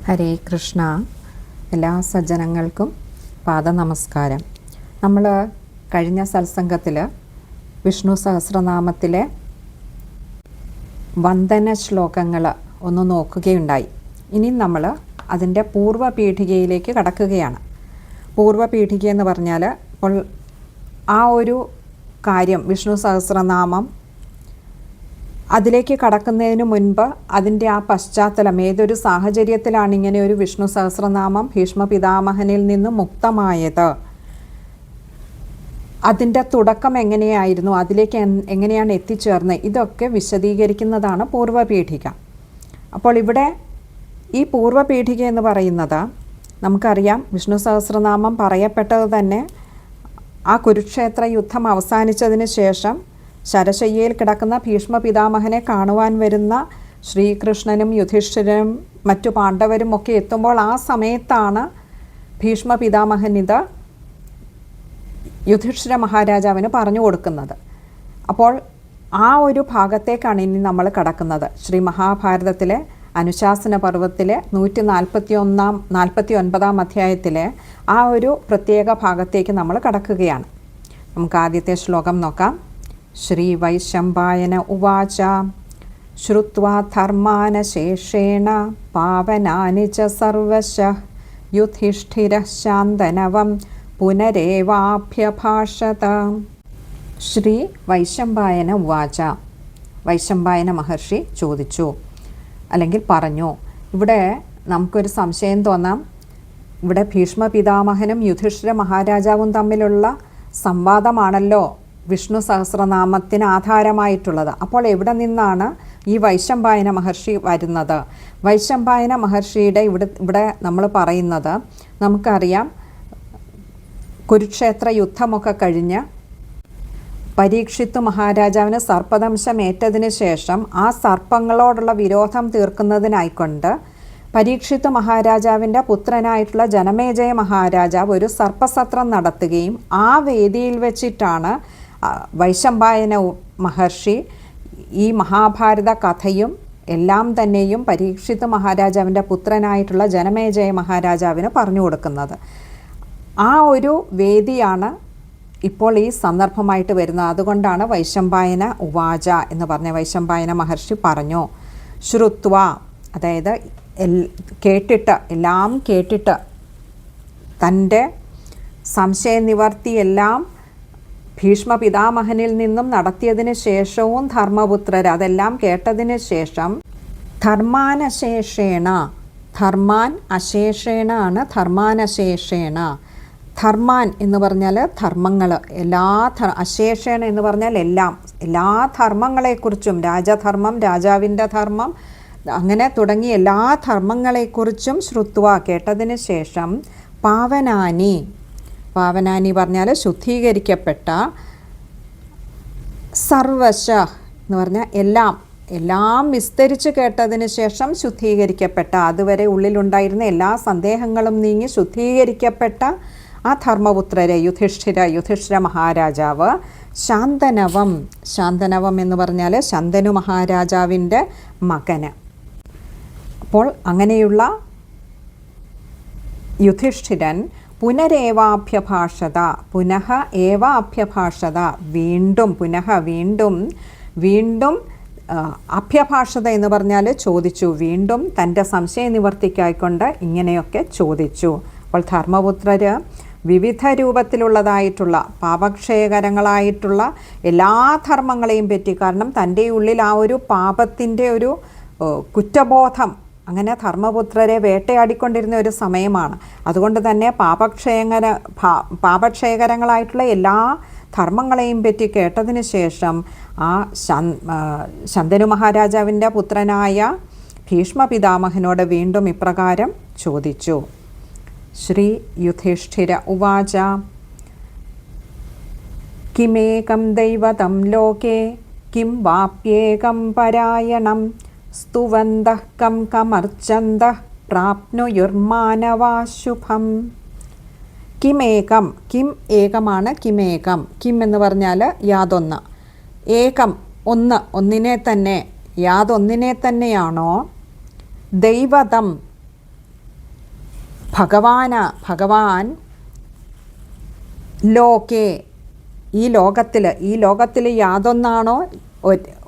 ഹരേ കൃഷ്ണ. എല്ലാ സജ്ജനങ്ങൾക്കും പാദനമസ്കാരം. നമ്മൾ കഴിഞ്ഞ സത്സംഗത്തിൽ വിഷ്ണു സഹസ്രനാമത്തിലെ വന്ദന ശ്ലോകങ്ങൾ ഒന്ന് നോക്കുകയുണ്ടായി. ഇനി നമ്മൾ അതിൻ്റെ പൂർവ്വപീഠികയിലേക്ക് കടക്കുകയാണ്. പൂർവ്വപീഠിക എന്ന് പറഞ്ഞാൽ ഇപ്പോൾ ആ ഒരു കാര്യം വിഷ്ണു സഹസ്രനാമം അതിലേക്ക് കടക്കുന്നതിന് മുൻപ് അതിൻ്റെ ആ പശ്ചാത്തലം, ഏതൊരു സാഹചര്യത്തിലാണ് ഇങ്ങനെ ഒരു വിഷ്ണു സഹസ്രനാമം ഭീഷ്മ പിതാമഹനിൽ നിന്ന് മുക്തമായത്, അതിൻ്റെ തുടക്കം എങ്ങനെയായിരുന്നു, അതിലേക്ക് എങ്ങനെയാണ് എത്തിച്ചേർന്നത്, ഇതൊക്കെ വിശദീകരിക്കുന്നതാണ് പൂർവ്വപീഠിക. അപ്പോൾ ഇവിടെ ഈ പൂർവ്വപീഠിക എന്ന് പറയുന്നത് നമുക്കറിയാം, വിഷ്ണു സഹസ്രനാമം പറയപ്പെട്ടത് തന്നെ ആ കുരുക്ഷേത്ര യുദ്ധം അവസാനിച്ചതിന് ശേഷം ശരശയ്യയിൽ കിടക്കുന്ന ഭീഷ്മ പിതാമഹനെ കാണുവാൻ വരുന്ന ശ്രീകൃഷ്ണനും യുധിഷ്ഠിരനും മറ്റു പാണ്ഡവരും ഒക്കെ എത്തുമ്പോൾ ആ സമയത്താണ് ഭീഷ്മ പിതാമഹൻ ഇത് യുധിഷ്ഠിര മഹാരാജാവിന് പറഞ്ഞു കൊടുക്കുന്നത്. അപ്പോൾ ആ ഒരു ഭാഗത്തേക്കാണ് ഇനി നമ്മൾ കടക്കുന്നത്. ശ്രീ മഹാഭാരതത്തിലെ അനുശാസന പർവ്വത്തിലെ 149 അധ്യായത്തിലെ ആ ഒരു പ്രത്യേക ഭാഗത്തേക്ക് നമ്മൾ കടക്കുകയാണ്. നമുക്ക് ആദ്യത്തെ ശ്ലോകം നോക്കാം. ശ്രീ വൈശംപായന ഉവാച ശ്രുത്വാ ധർമാനശേഷേണ പാവനാനി ച സർവശഃ യുധിഷ്ഠിരഃ ശാന്തനവം പുനരേവാഭ്യഭാഷത. ശ്രീ വൈശംപായന ഉവാച, വൈശംപായന മഹർഷി ചോദിച്ചു അല്ലെങ്കിൽ പറഞ്ഞു. ഇവിടെ നമുക്കൊരു സംശയം തോന്നാം. ഇവിടെ ഭീഷ്മ പിതാമഹനും യുധിഷ്ഠിര മഹാരാജാവും തമ്മിലുള്ള സംവാദമാണല്ലോ വിഷ്ണു സഹസ്രനാമത്തിന് ആധാരമായിട്ടുള്ളത്. അപ്പോൾ എവിടെ നിന്നാണ് ഈ വൈശംപായന മഹർഷി വരുന്നത്? വൈശംപായന മഹർഷിയുടെ ഇവിടെ നമ്മൾ പറയുന്നത്, നമുക്കറിയാം കുരുക്ഷേത്ര യുദ്ധമൊക്കെ കഴിഞ്ഞ് പരീക്ഷിത്ത് മഹാരാജാവിന് സർപ്പദംശം ഏറ്റതിന് ശേഷം ആ സർപ്പങ്ങളോടുള്ള വിരോധം തീർക്കുന്നതിനായിക്കൊണ്ട് പരീക്ഷിത്ത് മഹാരാജാവിൻ്റെ പുത്രനായിട്ടുള്ള ജനമേജയ മഹാരാജാവ് ഒരു സർപ്പസത്രം നടത്തുകയും ആ വേദിയിൽ വെച്ചിട്ടാണ് വൈശംപായന മഹർഷി ഈ മഹാഭാരത കഥയും എല്ലാം തന്നെയും പരീക്ഷിത്ത് മഹാരാജാവിൻ്റെ പുത്രനായിട്ടുള്ള ജനമേജയ മഹാരാജാവിന് പറഞ്ഞു കൊടുക്കുന്നത്. ആ ഒരു വേദിയാണ് ഇപ്പോൾ ഈ സന്ദർഭമായിട്ട് വരുന്നത്. അതുകൊണ്ടാണ് വൈശംപായന ഉവാച എന്ന് പറഞ്ഞ വൈശംപായന മഹർഷി പറഞ്ഞു. ശ്രുത്വ, അതായത് കേട്ടിട്ട്, എല്ലാം കേട്ടിട്ട്, തൻ്റെ സംശയനിവർത്തിയെല്ലാം ഭീഷ്മ പിതാമഹനിൽ നിന്നും നടത്തിയതിന് ശേഷവും ധർമ്മപുത്രർ അതെല്ലാം കേട്ടതിന് ശേഷം ധർമാനശേഷേണ, ധർമാൻ അശേഷേണ ആണ് ധർമാനശേഷേണ. ധർമാൻ എന്ന് പറഞ്ഞാൽ ധർമ്മങ്ങൾ, അശേഷേണ എന്ന് പറഞ്ഞാൽ എല്ലാ ധർമ്മങ്ങളെക്കുറിച്ചും, രാജധർമ്മം, രാജാവിൻ്റെ ധർമ്മം, അങ്ങനെ തുടങ്ങി എല്ലാ ധർമ്മങ്ങളെക്കുറിച്ചും ശ്രുത്വ കേട്ടതിന് ശേഷം പാവനാനി, പാവനാനി പറഞ്ഞാൽ ശുദ്ധീകരിക്കപ്പെട്ട, സർവശ എന്ന് പറഞ്ഞാൽ എല്ലാം വിസ്തരിച്ച് കേട്ടതിന് ശേഷം ശുദ്ധീകരിക്കപ്പെട്ട, അതുവരെ ഉള്ളിലുണ്ടായിരുന്ന എല്ലാ സന്ദേഹങ്ങളും നീങ്ങി ശുദ്ധീകരിക്കപ്പെട്ട ആ ധർമ്മപുത്രരെ യുധിഷ്ഠിര മഹാരാജാവ് ശാന്തനവം എന്ന് പറഞ്ഞാൽ ശന്തനു മഹാരാജാവിൻ്റെ മകന്. അപ്പോൾ അങ്ങനെയുള്ള യുധിഷ്ഠിരൻ പുനരേവാഭ്യഭാഷത, പുനഃ ഏവ അഭ്യഭാഷത, വീണ്ടും അഭ്യഭാഷത എന്ന് പറഞ്ഞാൽ ചോദിച്ചു, വീണ്ടും തൻ്റെ സംശയ നിവർത്തിക്കായിക്കൊണ്ട് ഇങ്ങനെയൊക്കെ ചോദിച്ചു. അപ്പോൾ ധർമ്മപുത്രർ വിവിധ രൂപത്തിലുള്ളതായിട്ടുള്ള പാപക്ഷയകരങ്ങളായിട്ടുള്ള എല്ലാ ധർമ്മങ്ങളെയും പറ്റി, കാരണം തൻ്റെ ഉള്ളിൽ ആ ഒരു പാപത്തിൻ്റെ ഒരു കുറ്റബോധം അങ്ങനെ ധർമ്മപുത്രരെ വേട്ടയാടിക്കൊണ്ടിരുന്ന ഒരു സമയമാണ്. അതുകൊണ്ട് തന്നെ പാപക്ഷയകരങ്ങളായിട്ടുള്ള എല്ലാ ധർമ്മങ്ങളെയും പറ്റി കേട്ടതിന് ശേഷം ആ ശന്തനു മഹാരാജാവിൻ്റെ പുത്രനായ ഭീഷ്മ പിതാമഹനോട് വീണ്ടും ഇപ്രകാരം ചോദിച്ചു. ശ്രീ യുധിഷ്ഠിര ഉവാച കിമേകം ദൈവതം ലോകേ കിം വാപ്യേകം പരായണം സ്തുവന്തഃ കം കമർച്ചന്തഃ പ്രാപ്നുയുർമാനവാശുഭം. കിമേകം, കിം ഏകമാണ്, കിമേകം, കിം എന്ന് പറഞ്ഞാൽ യാതൊന്ന്, ഏകം ഒന്നിനെ തന്നെ, യാതൊന്നിനെ തന്നെയാണോ ദൈവതം ഭഗവാൻ ലോകേ, ഈ ലോകത്തിൽ യാതൊന്നാണോ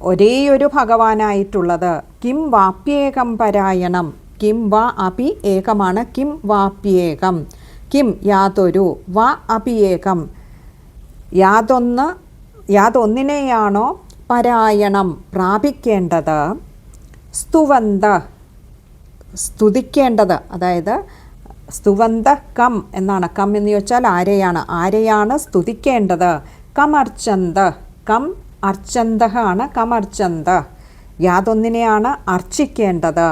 ഒരേയൊരു ഭഗവാനായിട്ടുള്ളത്. കിം വാപ്യേകം പരായണം, കിം വാ അപി ഏകമാണ്, കിം വാപ്യേകം, കിം യാതൊരു, വാ അപി ഏകം യാതൊന്നിനെയാണോ പരായണം പ്രാപിക്കേണ്ടത്, സ്തുവന്ത സ്തുതിക്കേണ്ടത്, അതായത് സ്തുവന്ത കം എന്നാണ്. കം എന്ന് ചോദിച്ചാൽ ആരെയാണ് സ്തുതിക്കേണ്ടത്. കമർച്ചന്ത, കം അർച്ചന്ത ആണ്, കമർച്ചന്ത യാതൊന്നിനെയാണ് അർച്ചിക്കേണ്ടത്.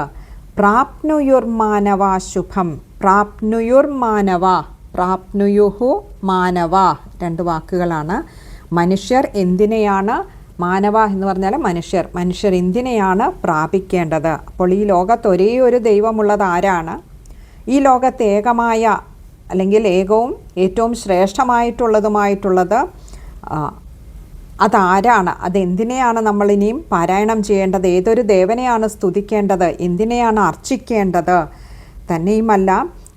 പ്രാപ്നുയുർമാനവ ശുഭം, പ്രാപ്നുയുഹു മാനവ, രണ്ട് വാക്കുകളാണ്. മനുഷ്യർ എന്തിനെയാണ്, മാനവ എന്ന് പറഞ്ഞാൽ മനുഷ്യർ എന്തിനെയാണ് പ്രാപിക്കേണ്ടത്. അപ്പോൾ ഈ ലോകത്ത് ഒരേ ഒരു ദൈവമുള്ളത് ആരാണ്? ഈ ലോകത്ത് ഏകമായ, അല്ലെങ്കിൽ ഏകവും ഏറ്റവും ശ്രേഷ്ഠമായിട്ടുള്ളത് അതാരാണ്? അതെന്തിനെയാണ് നമ്മളിനിയും പാരായണം ചെയ്യേണ്ടത്? ഏതൊരു ദേവനെയാണ് സ്തുതിക്കേണ്ടത്? എന്തിനെയാണ് അർച്ചിക്കേണ്ടത്? തന്നെയുമല്ല,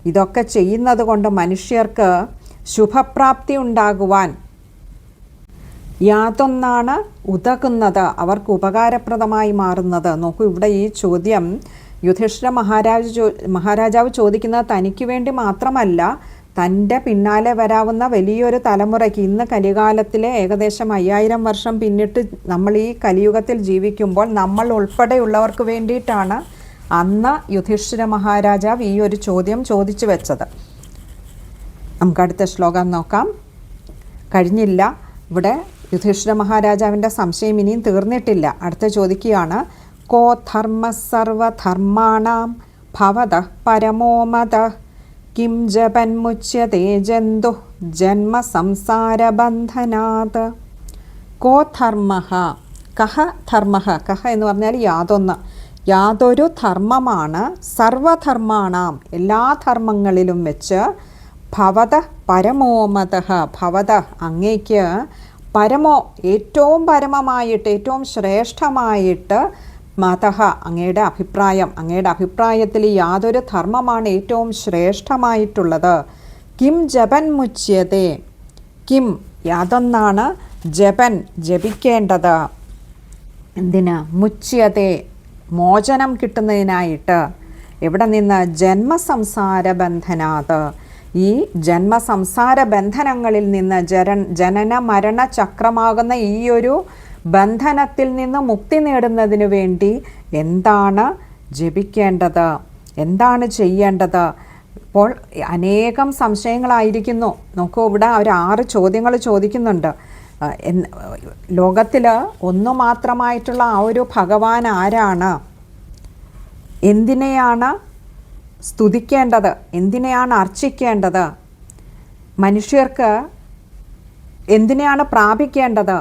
ഇതൊക്കെ ചെയ്യുന്നത് കൊണ്ട് മനുഷ്യർക്ക് ശുഭപ്രാപ്തി ഉണ്ടാകുവാൻ യാതൊന്നാണ് അവർക്ക് ഉപകാരപ്രദമായി മാറുന്നത്. നോക്കൂ, ഇവിടെ ഈ ചോദ്യം യുധിഷ്ഠിര മഹാരാജാവ് ചോദിക്കുന്നത് തനിക്ക് വേണ്ടി മാത്രമല്ല, തൻ്റെ പിന്നാലെ വരാവുന്ന വലിയൊരു തലമുറയ്ക്ക്, ഇന്ന് കലികാലത്തിലെ ഏകദേശം 5000 വർഷം പിന്നിട്ട് നമ്മൾ ഈ കലിയുഗത്തിൽ ജീവിക്കുമ്പോൾ നമ്മൾ ഉൾപ്പെടെയുള്ളവർക്ക് വേണ്ടിയിട്ടാണ് അന്ന് യുധിഷ്ഠിര മഹാരാജാവ് ഈ ഒരു ചോദ്യം ചോദിച്ചു വെച്ചത്. നമുക്ക് അടുത്ത ശ്ലോകം നോക്കാം. കഴിഞ്ഞില്ല, ഇവിടെ യുധിഷ്ഠിര മഹാരാജാവിൻ്റെ സംശയം ഇനിയും തീർന്നിട്ടില്ല. അടുത്ത ചോദിക്കുകയാണ്, കോ ധർമ്മ സർവധർമാണാം ഭവതഃ പരമോമത കിം ജപന്മുച്യതേ ജന്തു ജന്മ സംസാരബന്ധനാത്. കോ ധർമ്മഃ, കഹ ധർമ്മഃ, കഹ എന്ന് പറഞ്ഞാൽ യാതൊരു ധർമ്മമാണ് സർവധർമാണാം എല്ലാ ധർമ്മങ്ങളിലും വെച്ച് ഭവതഃ പരമോമതഃ, ഭവതഃ അങ്ങേക്ക് ഏറ്റവും പരമമായിട്ട് ഏറ്റവും ശ്രേഷ്ഠമായിട്ട് മതഃ അങ്ങയുടെ അഭിപ്രായത്തിൽ യാതൊരു ധർമ്മമാണ് ഏറ്റവും ശ്രേഷ്ഠമായിട്ടുള്ളത്. കിം ജപൻ മുച്യതേ, കിം യാതൊന്നാണ് ജപിക്കേണ്ടത്, എന്തിന്? മുച്യതേ മോചനം കിട്ടുന്നതിനായിട്ട്. എവിടെ നിന്ന്? ജന്മസംസാര ബന്ധനാത്, ഈ ജന്മസംസാര ബന്ധനങ്ങളിൽ നിന്ന് ജനന മരണ ചക്രമാകുന്ന ഈ ഒരു ബന്ധനത്തിൽ നിന്ന് മുക്തി നേടുന്നതിന് വേണ്ടി എന്താണ് ജപിക്കേണ്ടത്, എന്താണ് ചെയ്യേണ്ടത്? ഇപ്പോൾ അനേകം സംശയങ്ങളായിരിക്കുന്നു. നോക്കൂ, ഇവിടെ ഒരു 6 ചോദ്യങ്ങൾ ചോദിക്കുന്നുണ്ട്. ലോകത്തിൽ ഒന്നു മാത്രമായിട്ടുള്ള ആ ഒരു ഭഗവാൻ ആരാണ്? എന്തിനെയാണ് സ്തുതിക്കേണ്ടത്? എന്തിനെയാണ് അർച്ചിക്കേണ്ടത്? മനുഷ്യർക്ക് എന്തിനെയാണ് പ്രാപിക്കേണ്ടത്?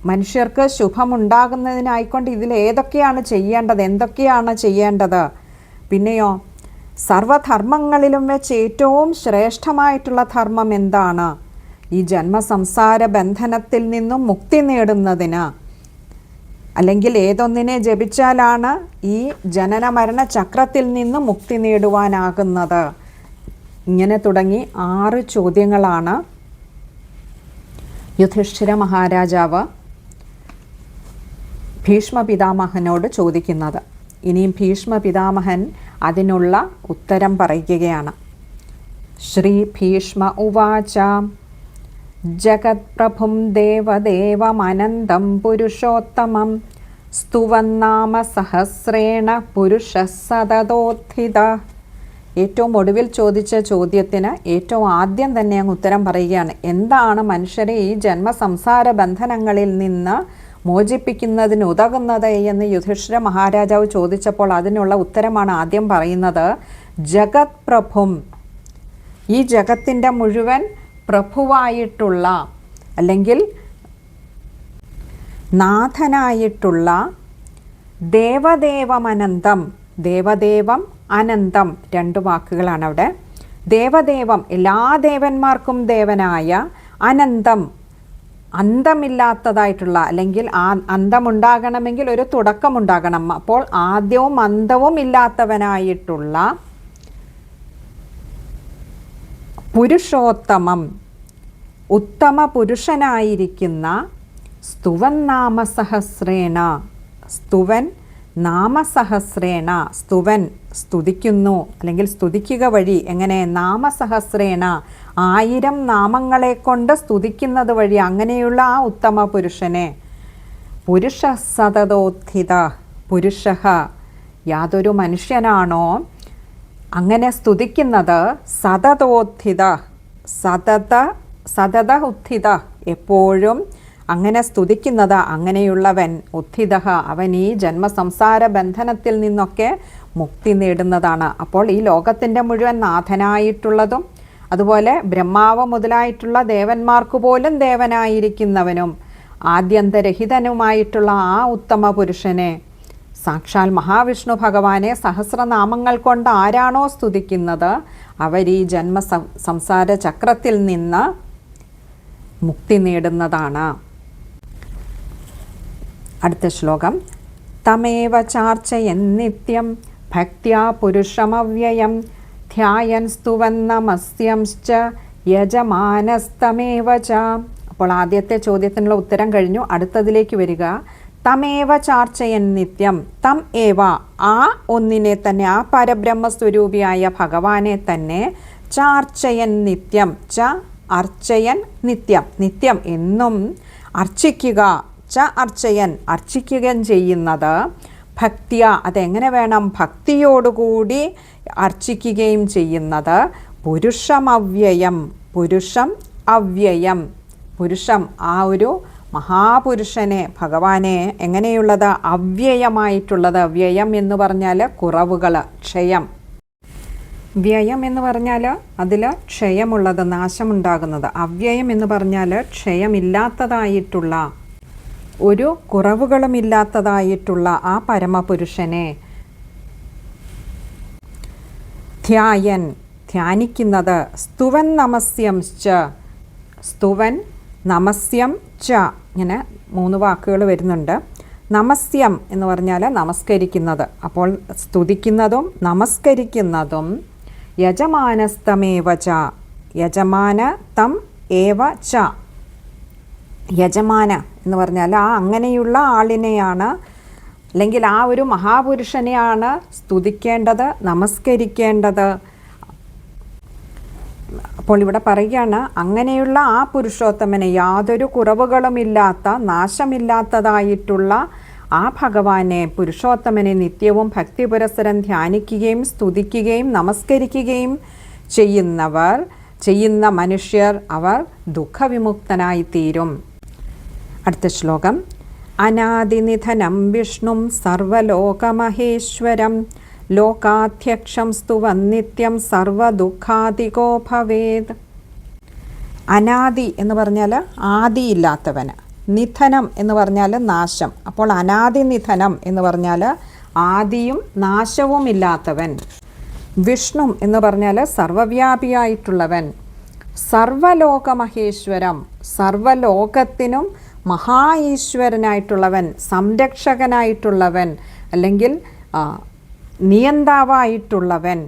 മനുഷ്യർക്ക് ശുഭമുണ്ടാകുന്നതിനായിക്കൊണ്ട് ഇതിൽ ഏതൊക്കെയാണ് ചെയ്യേണ്ടത്, എന്തൊക്കെയാണ് ചെയ്യേണ്ടത്? പിന്നെയോ, സർവധർമ്മങ്ങളിലും വെച്ച് ഏറ്റവും ശ്രേഷ്ഠമായിട്ടുള്ള ധർമ്മം എന്താണ്? ഈ ജന്മസംസാര ബന്ധനത്തിൽ നിന്നും മുക്തി നേടുന്നതിന്, അല്ലെങ്കിൽ ഏതൊന്നിനെ ജപിച്ചാലാണ് ഈ ജനന മരണ ചക്രത്തിൽ നിന്ന് മുക്തി നേടുവാനാകുന്നത്? ഇങ്ങനെ തുടങ്ങി 6 ചോദ്യങ്ങളാണ് യുധിഷ്ഠിര മഹാരാജാവ് ഭീഷ്മ പിതാമഹനോട് ചോദിക്കുന്നത്. ഇനിയും ഭീഷ്മ പിതാമഹൻ അതിനുള്ള ഉത്തരം പറയുകയാണ്. ശ്രീ ഭീഷ്മ ഉവാച ജഗത്പ്രഭും ദേവദേവമനന്തം പുരുഷോത്തമം സ്തുവന്നാമ സഹസ്രേണ പുരുഷ സതതോത്ഥിത. ഏറ്റവും ഒടുവിൽ ചോദിച്ച ചോദ്യത്തിന് ഏറ്റവും ആദ്യം തന്നെ അങ്ങ് ഉത്തരം പറയുകയാണ്. എന്താണ് മനുഷ്യരെ ഈ ജന്മസംസാര ബന്ധനങ്ങളിൽ നിന്ന് മോചിപ്പിക്കുന്നതിന് ഉതകുന്നത് എന്ന് യുധിഷ്ഠിര മഹാരാജാവ് ചോദിച്ചപ്പോൾ അതിനുള്ള ഉത്തരമാണ് ആദ്യം പറയുന്നത്. ജഗത് പ്രഭും, ഈ ജഗത്തിൻ്റെ മുഴുവൻ പ്രഭുവായിട്ടുള്ള അല്ലെങ്കിൽ നാഥനായിട്ടുള്ള ദേവദേവമനന്തം, ദേവദേവം അനന്തം 2 വാക്കുകളാണ് അവിടെ. ദേവദേവം എല്ലാ ദേവന്മാർക്കും ദേവനായ, അനന്തം അന്തമില്ലാത്തതായിട്ടുള്ള, അല്ലെങ്കിൽ ആ അന്തമുണ്ടാകണമെങ്കിൽ ഒരു തുടക്കമുണ്ടാകണം. അപ്പോൾ ആദ്യവും അന്തവും ഇല്ലാത്തവനായിട്ടുള്ള പുരുഷോത്തമം, ഉത്തമ പുരുഷനായിരിക്കുന്ന സ്തുവൻ നാമസഹസ്രേണ, സ്തുവൻ നാമസഹസ്രേണ, സ്തുവൻ സ്തുതിക്കുന്നു അല്ലെങ്കിൽ സ്തുതിക്കുക വഴി, എങ്ങനെ? നാമസഹസ്രേണ 1000 നാമങ്ങളെ കൊണ്ട് സ്തുതിക്കുന്നത് വഴി, അങ്ങനെയുള്ള ആ ഉത്തമ പുരുഷനെ. പുരുഷ സതതോത്ഥിത, പുരുഷ യാതൊരു മനുഷ്യനാണോ അങ്ങനെ സ്തുതിക്കുന്നത്, സതതോത്ഥിത, സതത ഉത്ഥിത, എപ്പോഴും അങ്ങനെ സ്തുതിക്കുന്നത്, അങ്ങനെയുള്ളവൻ ഉത്ഥിത, അവൻ ഈ ജന്മസംസാര ബന്ധനത്തിൽ നിന്നൊക്കെ മുക്തി നേടുന്നതാണ്. അപ്പോൾ ഈ ലോകത്തിൻ്റെ മുഴുവൻ നാഥനായിട്ടുള്ളതും അതുപോലെ ബ്രഹ്മാവ് മുതലായിട്ടുള്ള ദേവന്മാർക്ക് പോലും ദേവനായിരിക്കുന്നവനും ആദ്യന്തരഹിതനുമായിട്ടുള്ള ആ ഉത്തമ പുരുഷനെ, സാക്ഷാൽ മഹാവിഷ്ണു ഭഗവാനെ സഹസ്രനാമങ്ങൾ കൊണ്ട് ആരാണോ സ്തുതിക്കുന്നത്, അവർ ഈ സംസാര ചക്രത്തിൽ നിന്ന് മുക്തി നേടുന്നതാണ്. അടുത്ത ശ്ലോകം. തമേവ ചാർച്ചയൻ നിത്യം ഭക്ത്യാ പുരുഷമവ്യയം ധ്യായൻ സ്തുവൻ നമസ്യംശ്ച യജമാനസ്തമേവ ച. അപ്പോൾ ആദ്യത്തെ ചോദ്യത്തിനുള്ള ഉത്തരം കഴിഞ്ഞു. അടുത്തതിലേക്ക് വരിക. തമേവ ചാർച്ചയൻ നിത്യം, തം ഏവ, ആ ഒന്നിനെ തന്നെ, ആ പരബ്രഹ്മസ്വരൂപിയായ ഭഗവാനെ തന്നെ, ചാർച്ചയൻ നിത്യം, ച അർച്ചയൻ നിത്യം, നിത്യം എന്നും അർച്ചിക്കുക, ച അർച്ചയൻ അർച്ചിക്കുകയും ചെയ്യുന്നത്, ഭക്തിയ അതെങ്ങനെ വേണം? ഭക്തിയോടുകൂടി അർച്ചിക്കുകയും ചെയ്യുന്നത്, പുരുഷമവ്യയം, പുരുഷം അവ്യയം, പുരുഷം ആ ഒരു മഹാപുരുഷനെ ഭഗവാനെ എങ്ങനെയുള്ളത്? അവ്യയമായിട്ടുള്ളത്. വ്യയം എന്ന് പറഞ്ഞാൽ കുറവുകൾ, ക്ഷയം. വ്യയം എന്ന് പറഞ്ഞാൽ അതിൽ ക്ഷയമുള്ളത്, നാശമുണ്ടാകുന്നത്. അവ്യയം എന്ന് പറഞ്ഞാൽ ക്ഷയമില്ലാത്തതായിട്ടുള്ള, ഒരു കുറവുകളുമില്ലാത്തതായിട്ടുള്ള ആ പരമപുരുഷനെ ധ്യായൻ ധ്യാനിക്കുന്നത്, സ്തുവൻ നമസ്യം ച, സ്തുവൻ നമസ്യം ച, ഇങ്ങനെ 3 വാക്കുകൾ വരുന്നുണ്ട്. നമസ്യം എന്ന് പറഞ്ഞാൽ നമസ്കരിക്കുന്നത്. അപ്പോൾ സ്തുതിക്കുന്നതും നമസ്കരിക്കുന്നതും യജമാനസ്തമേവ ച, യജമാന തം ഏവ ച, യജമാന എന്ന് പറഞ്ഞാൽ ആ അങ്ങനെയുള്ള ആളിനെയാണ്, അല്ലെങ്കിൽ ആ ഒരു മഹാപുരുഷനെയാണ് സ്തുതിക്കേണ്ടത്, നമസ്കരിക്കേണ്ടത്. അപ്പോൾ ഇവിടെ പറയുകയാണ്, അങ്ങനെയുള്ള ആ പുരുഷോത്തമനെ, യാതൊരു കുറവുകളുമില്ലാത്ത, നാശമില്ലാത്തതായിട്ടുള്ള ആ ഭഗവാനെ, പുരുഷോത്തമനെ നിത്യവും ഭക്തി പുരസ്സരം ധ്യാനിക്കുകയും സ്തുതിക്കുകയും നമസ്കരിക്കുകയും ചെയ്യുന്ന മനുഷ്യർ, അവർ ദുഃഖവിമുക്തനായിത്തീരും. അടുത്ത ശ്ലോകം. അനാദിനിധനം വിഷ്ണും സർവലോകമഹേശ്വരം ലോകാധ്യക്ഷം സ്തുവൻ നിത്യം സർവദുഃഖാദികോ ഭവേത്. അനാദി എന്ന് പറഞ്ഞാൽ ആദിയില്ലാത്തവന്, നിധനം എന്ന് പറഞ്ഞാൽ നാശം. അപ്പോൾ അനാദി നിധനം എന്ന് പറഞ്ഞാൽ ആദിയും നാശവും ഇല്ലാത്തവൻ. വിഷ്ണു എന്ന് പറഞ്ഞാൽ സർവവ്യാപിയായിട്ടുള്ളവൻ. സർവലോകമഹേശ്വരം, സർവലോകത്തിനും മഹാ ഈശ്വരനായിട്ടുള്ളവൻ, സംരക്ഷകനായിട്ടുള്ളവൻ, അല്ലെങ്കിൽ നിയന്താവായിട്ടുള്ളവൻ.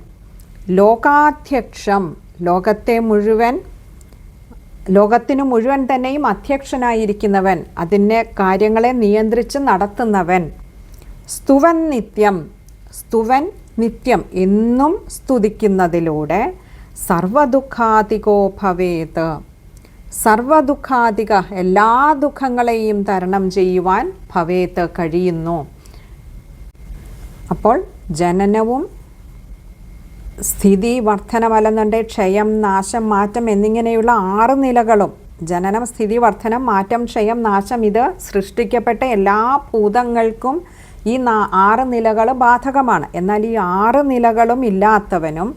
ലോകാധ്യക്ഷം, ലോകത്തിനു മുഴുവൻ തന്നെയും അധ്യക്ഷനായിരിക്കുന്നവൻ, അതിനെ കാര്യങ്ങളെ നിയന്ത്രിച്ച് നടത്തുന്നവൻ. സ്തുവൻ നിത്യം, സ്തുവൻ നിത്യം എന്നും സ്തുതിക്കുന്നതിലൂടെ സർവദുഃഖാദികോ ഭവേത്, സർവദുഃഖാദിക എല്ലാ ദുഃഖങ്ങളെയും തരണം ചെയ്യുവാൻ ഭവേത് കഴിയുന്നു. അപ്പോൾ ജനനവും സ്ഥിതി വർധനമല്ലെന്നുണ്ട് ക്ഷയം നാശം മാറ്റം എന്നിങ്ങനെയുള്ള 6 നിലകളും, ജനനം സ്ഥിതി വർധനം മാറ്റം ക്ഷയം നാശം, ഇത് സൃഷ്ടിക്കപ്പെട്ട എല്ലാ ഭൂതങ്ങൾക്കും ഈ 6 നിലകൾ ബാധകമാണ്. എന്നാൽ ഈ 6 നിലകളും ഇല്ലാത്തവനും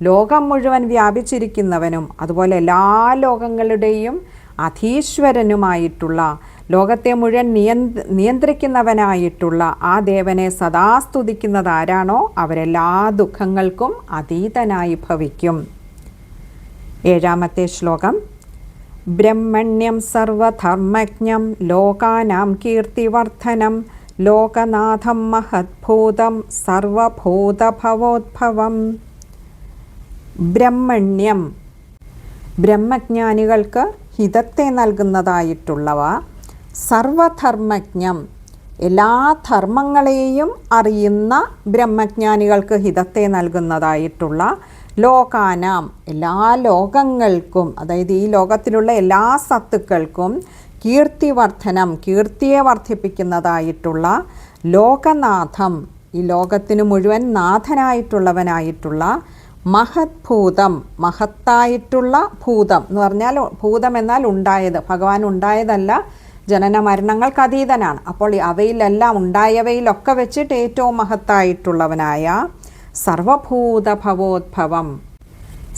ലോകം മുഴുവൻ വ്യാപിച്ചിരിക്കുന്നവനും അതുപോലെ എല്ലാ ലോകങ്ങളുടെയും അധീശ്വരനുമായിട്ടുള്ള, ലോകത്തെ മുഴുവൻ നിയന്ത്രിക്കുന്നവനായിട്ടുള്ള ആ ദേവനെ സദാ സ്തുതിക്കുന്നത് ആരാണോ അവരെല്ലാ ദുഃഖങ്ങൾക്കും അതീതനായി ഭവിക്കും. 7-ാമത്തെ ശ്ലോകം. ബ്രഹ്മണ്യം സർവധർമ്മജ്ഞം ലോകാനാം കീർത്തിവർദ്ധനം ലോകനാഥം മഹദ്ഭൂതം സർവഭൂതഭവോദ്ഭവം. ബ്രഹ്മണ്യം, ബ്രഹ്മജ്ഞാനികൾക്ക് ഹിതത്തെ നൽകുന്നതായിട്ടുള്ളവ, സർവധർമ്മജ്ഞം എല്ലാ ധർമ്മങ്ങളെയും അറിയുന്ന ബ്രഹ്മജ്ഞാനികൾക്ക് ഹിതത്തെ നൽകുന്നതായിട്ടുള്ള, ലോകാനാം എല്ലാ ലോകങ്ങൾക്കും, അതായത് ഈ ലോകത്തിലുള്ള എല്ലാ സത്തുക്കൾക്കും കീർത്തിവർദ്ധനം കീർത്തിയെ വർദ്ധിപ്പിക്കുന്നതായിട്ടുള്ള, ലോകനാഥം ഈ ലോകത്തിനു മുഴുവൻ നാഥനായിട്ടുള്ളവനായിട്ടുള്ള, മഹത്ഭൂതം മഹത്തായിട്ടുള്ള ഭൂതം എന്ന് പറഞ്ഞാൽ ഭൂതം എന്നാൽ ഉണ്ടായത്, ഭഗവാൻ ഉണ്ടായതല്ല, ജനന മരണങ്ങൾക്ക് അതീതനാണ്. അപ്പോൾ അവയിലെല്ലാം ഉണ്ടായവയിലൊക്കെ വെച്ചിട്ട് ഏറ്റവും മഹത്തായിട്ടുള്ളവനായ, സർവഭൂതഭവോദ്ഭവം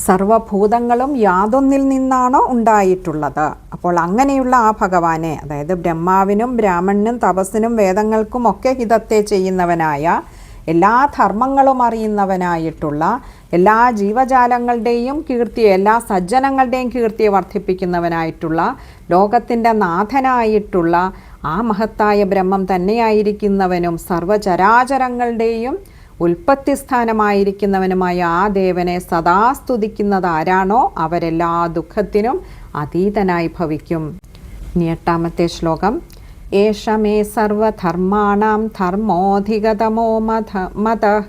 സർവഭൂതങ്ങളും യാതൊന്നിൽ നിന്നാണോ ഉണ്ടായിട്ടുള്ളത്. അപ്പോൾ അങ്ങനെയുള്ള ആ ഭഗവാനെ, അതായത് ബ്രഹ്മാവിനും ബ്രാഹ്മണനും തപസ്സിനും വേദങ്ങൾക്കും ഒക്കെ ഹിതത്തെ ചെയ്യുന്നവനായ, എല്ലാ ധർമ്മങ്ങളും അറിയുന്നവനായിട്ടുള്ള, എല്ലാ ജീവജാലങ്ങളുടെയും കീർത്തിയെ എല്ലാ സജ്ജനങ്ങളുടെയും കീർത്തിയെ വർദ്ധിപ്പിക്കുന്നവനായിട്ടുള്ള, ലോകത്തിൻ്റെ നാഥനായിട്ടുള്ള ആ മഹത്തായ ബ്രഹ്മം തന്നെയായിരിക്കുന്നവനും സർവചരാചരങ്ങളുടെയും ഉൽപ്പത്തി സ്ഥാനമായിരിക്കുന്നവനുമായ ആ ദേവനെ സദാ സ്തുതിക്കുന്നത് ആരാണോ അവരെല്ലാ ദുഃഖത്തിനും അതീതനായി ഭവിക്കും. ഇനി 8ാമത്തെ ശ്ലോകം. ഏഷ മേ സർവധർമാണാം ധർമ്മോധികതമോ മതഃ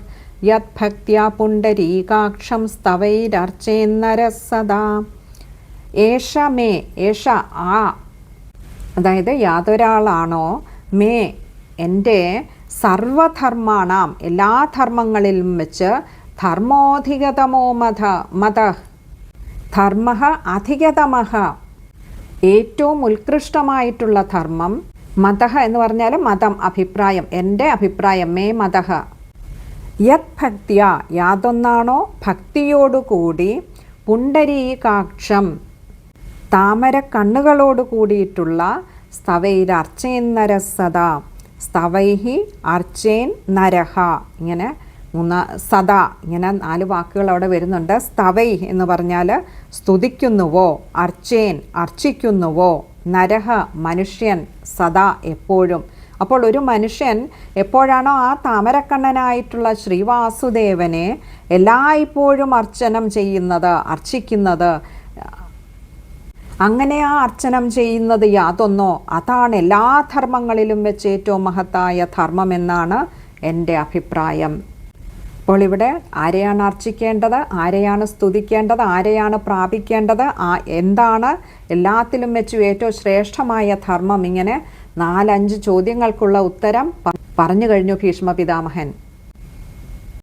യദ്ഭക്ത്യാ പുണ്ടരീകാക്ഷം സ്തവൈരർച്ചേന്നരഃ സദാ. ഏഷ മേ ഏഷ ആ, അതായത് യാതൊരാളാണോ, മേ എൻ്റെ, സർവധർമാണാം എല്ലാ ധർമ്മങ്ങളിലും വെച്ച്, ധർമ്മോധികതമോ മതഃ ധർമ്മ അധികതമഃ ഏറ്റവും ഉത്കൃഷ്ടമായിട്ടുള്ള ധർമ്മം, മതഃ എന്ന് പറഞ്ഞാൽ മതം അഭിപ്രായം, എൻ്റെ അഭിപ്രായം, മേ മതഃ, യത് ഭക്തിയ യാതൊന്നാണോ ഭക്തിയോടുകൂടി, പുണ്ടരീകാക്ഷം താമര കണ്ണുകളോട് കൂടിയിട്ടുള്ള, സ്തവൈരർച്ചേന്നരഃ സദാ സ്തവൈഹി അർച്ചേൻ നരഹ, ഇങ്ങനെ സദാ ഇങ്ങനെ 4 വാക്കുകൾ അവിടെ വരുന്നുണ്ട്. സ്തവൈ എന്ന് പറഞ്ഞാൽ സ്തുതിക്കുന്നുവോ, അർച്ചേൻ അർച്ചിക്കുന്നുവോ, നരഹ മനുഷ്യൻ, സദാ എപ്പോഴും. അപ്പോൾ ഒരു മനുഷ്യൻ എപ്പോഴാണോ ആ താമരക്കണ്ണനായിട്ടുള്ള ശ്രീവാസുദേവനെ എല്ലായ്പ്പോഴും അർച്ചനം ചെയ്യുന്നത്, അർച്ചിക്കുന്നത്, അങ്ങനെ ആ അർച്ചനം ചെയ്യുന്നത് യാതൊന്നോ അതാണ് എല്ലാ ധർമ്മങ്ങളിലും വെച്ച് ഏറ്റവും മഹത്തായ ധർമ്മമെന്നാണ് എൻ്റെ അഭിപ്രായം. അപ്പോൾ ഇവിടെ ആരെയാണ് അർച്ചിക്കേണ്ടത്, ആരെയാണ് സ്തുതിക്കേണ്ടത്, ആരെയാണ് പ്രാപിക്കേണ്ടത്, എന്താണ് എല്ലാത്തിലും വെച്ച് ഏറ്റവും ശ്രേഷ്ഠമായ ധർമ്മം, ഇങ്ങനെ 4-5 ചോദ്യങ്ങൾക്കുള്ള ഉത്തരം പറഞ്ഞു കഴിഞ്ഞു ഭീഷ്മ പിതാമഹൻ.